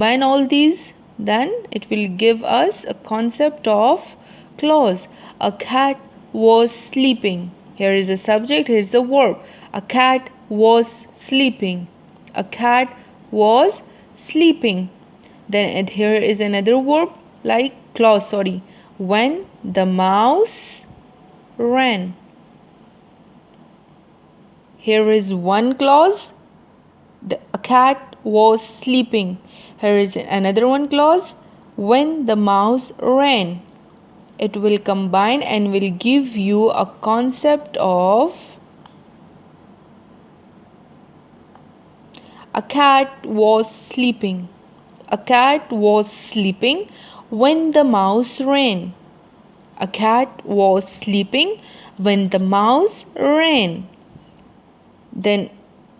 combine all these, then it will give us a concept of clause. A cat was sleeping. Here is a subject, here is a verb. A cat was sleeping. A cat was sleeping. Then here is another verb like clause, sorry. When the mouse ran. Here is one clause. A cat was sleeping. Here is another one clause. When the mouse ran. It will combine and will give you a concept of a cat was sleeping. A cat was sleeping when the mouse ran. A cat was sleeping when the mouse ran. Then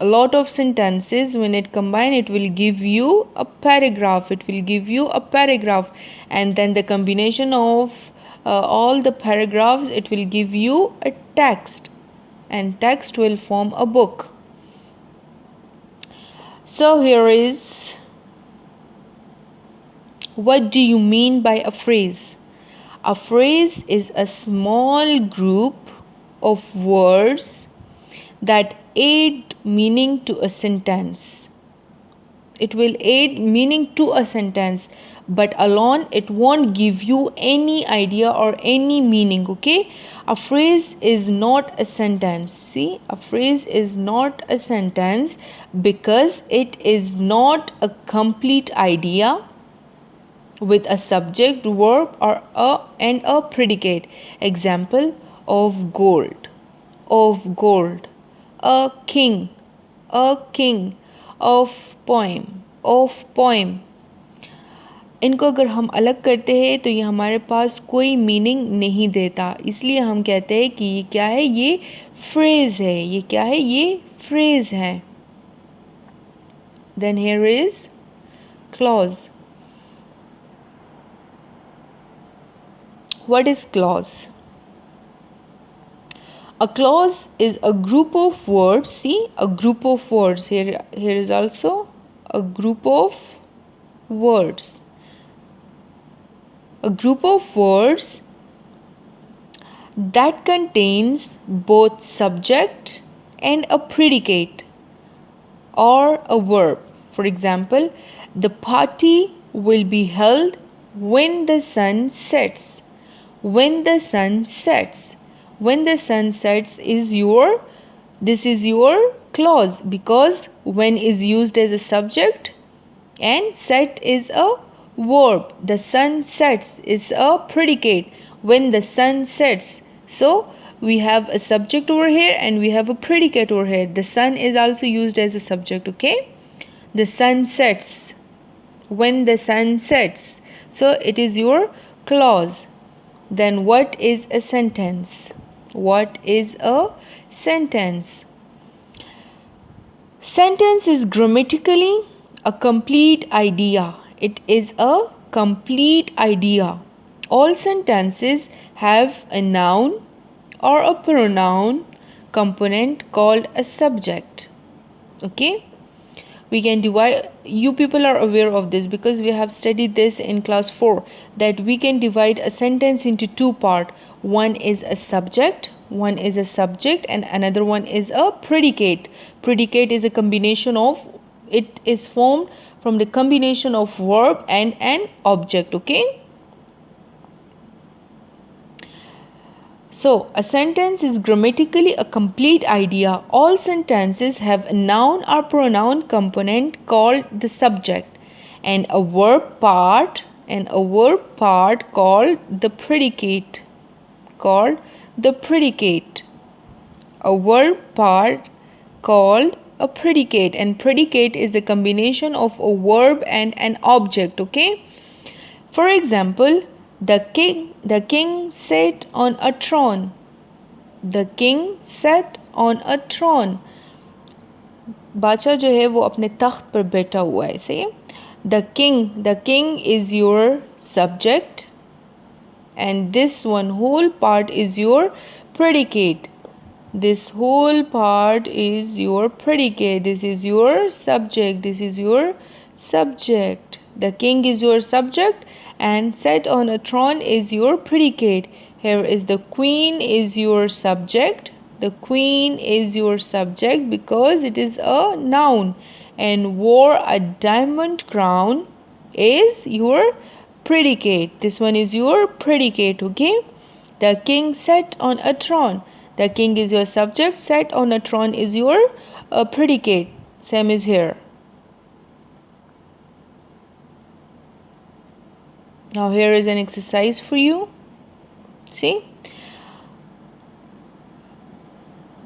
a lot of sentences, when it combine, it will give you a paragraph. It will give you a paragraph, and then the combination of all the paragraphs, it will give you a text, and text will form a book. So here is, what do you mean by a phrase? A phrase is a small group of words that add meaning to a sentence. It will add meaning to a sentence, but alone it won't give you any idea or any meaning, okay? A phrase is not a sentence. See, a phrase is not a sentence because it is not a complete idea with a subject, verb, or and a predicate. Example, of gold. Of gold. A king. A king. Of poem. Of poem. इनको अगर हम अलग करते हैं तो ये हमारे पास कोई मीनिंग नहीं देता, इसलिए हम कहते हैं कि ये क्या है, ये फ्रेज है. ये क्या है, ये फ्रेज है. Then here is clause. What is clause? A clause is a group of words. See, a group of words. Here is also a group of words. A group of words that contains both subject and a predicate or a verb. For example, the party will be held when the sun sets. When the sun sets. When the sun sets is this is your clause, because when is used as a subject and set is a verb. The sun sets is a predicate. When the sun sets. So we have a subject over here and we have a predicate over here. The sun is also used as a subject, okay? The sun sets. When the sun sets. So it is your clause. Then what is a sentence? What is a sentence? Sentence is grammatically a complete idea. It is a complete idea. All sentences have a noun or a pronoun component called a subject. Okay? We can divide, you people are aware of this because we have studied this in class 4, that we can divide a sentence into two parts. One is a subject, and another one is a predicate. Predicate is a combination of, it is formed from the combination of verb and an object, okay? So, a sentence is grammatically a complete idea. All sentences have a noun or pronoun component called the subject and a verb part called the predicate. A verb part called a predicate, and predicate is a combination of a verb and an object, okay? For example, the king sat on a throne. The king sat on a throne. बादशाह जो है वो अपने तख्त पर बैठा हुआ है. सही है. The king is your subject and this one whole part is your predicate. This whole part is your predicate. This is your subject. This is your subject. The king is your subject and sat on a throne is your predicate. Here is the queen is your subject. The queen is your subject because it is a noun, and wore a diamond crown is your predicate. This one is your predicate, okay? The king sat on a throne. The king is your subject, sat on a throne is your predicate. Same is here. Now here is an exercise for you. See?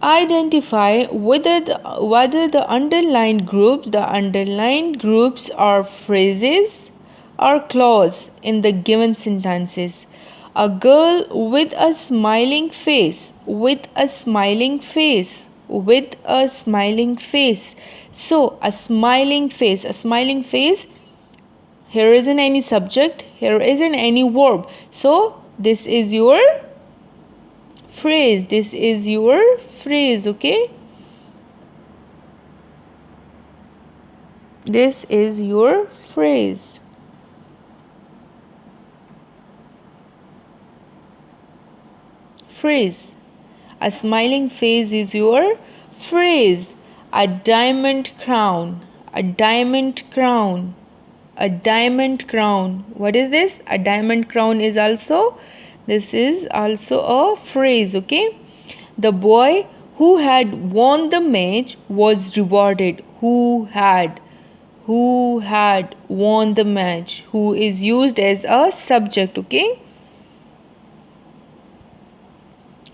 Identify whether the underlined groups are phrases or clause in the given sentences. A girl with a smiling face, with a smiling face, with a smiling face. So a smiling face, here isn't any subject, here isn't any verb. So this is your phrase. This is your phrase, okay? This is your phrase. Phrase. A smiling face is your phrase. A diamond crown. A diamond crown. A diamond crown. What is this? A diamond crown is also, this is also a phrase, okay? The boy who had won the match was rewarded. Who had won the match. Who is used as a subject, okay?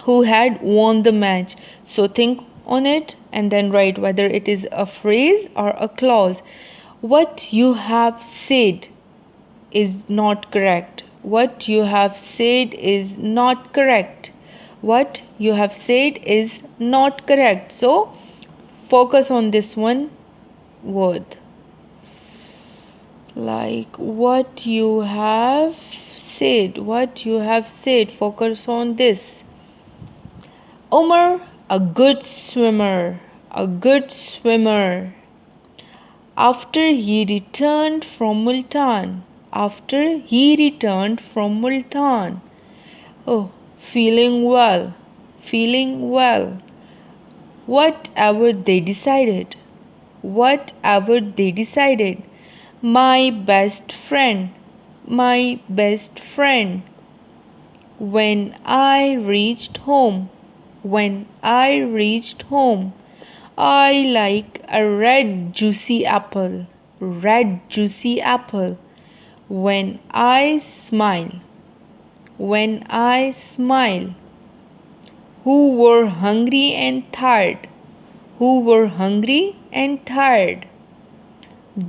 Who had won the match. So think on it and then write whether it is a phrase or a clause. What you have said is not correct. What you have said is not correct. What you have said is not correct. So focus on this one word. Like what you have said. What you have said. Focus on this. Omar, a good swimmer. A good swimmer. After he returned from Multan. After he returned from Multan. Oh, feeling well. Feeling well. Whatever they decided. Whatever they decided. My best friend. My best friend. When I reached home. When I reached home. I like a red juicy apple. Red juicy apple. When I smile. When I smile. Who were hungry and tired. Who were hungry and tired.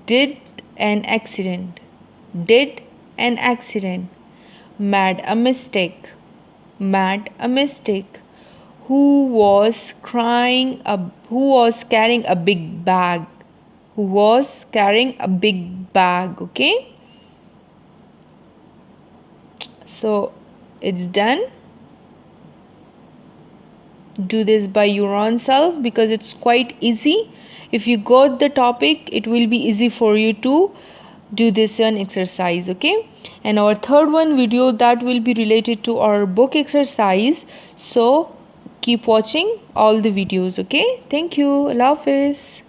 Did an accident. Did an accident. Made a mistake. Made a mistake. Who was carrying a big bag. Who was carrying a big bag, okay? So it's done. Do this by your own self because it's quite easy. If you got the topic, it will be easy for you to do this one exercise, okay? And our third one video that will be related to our book exercise. So keep watching all the videos, okay? Thank you. Allah Hafiz.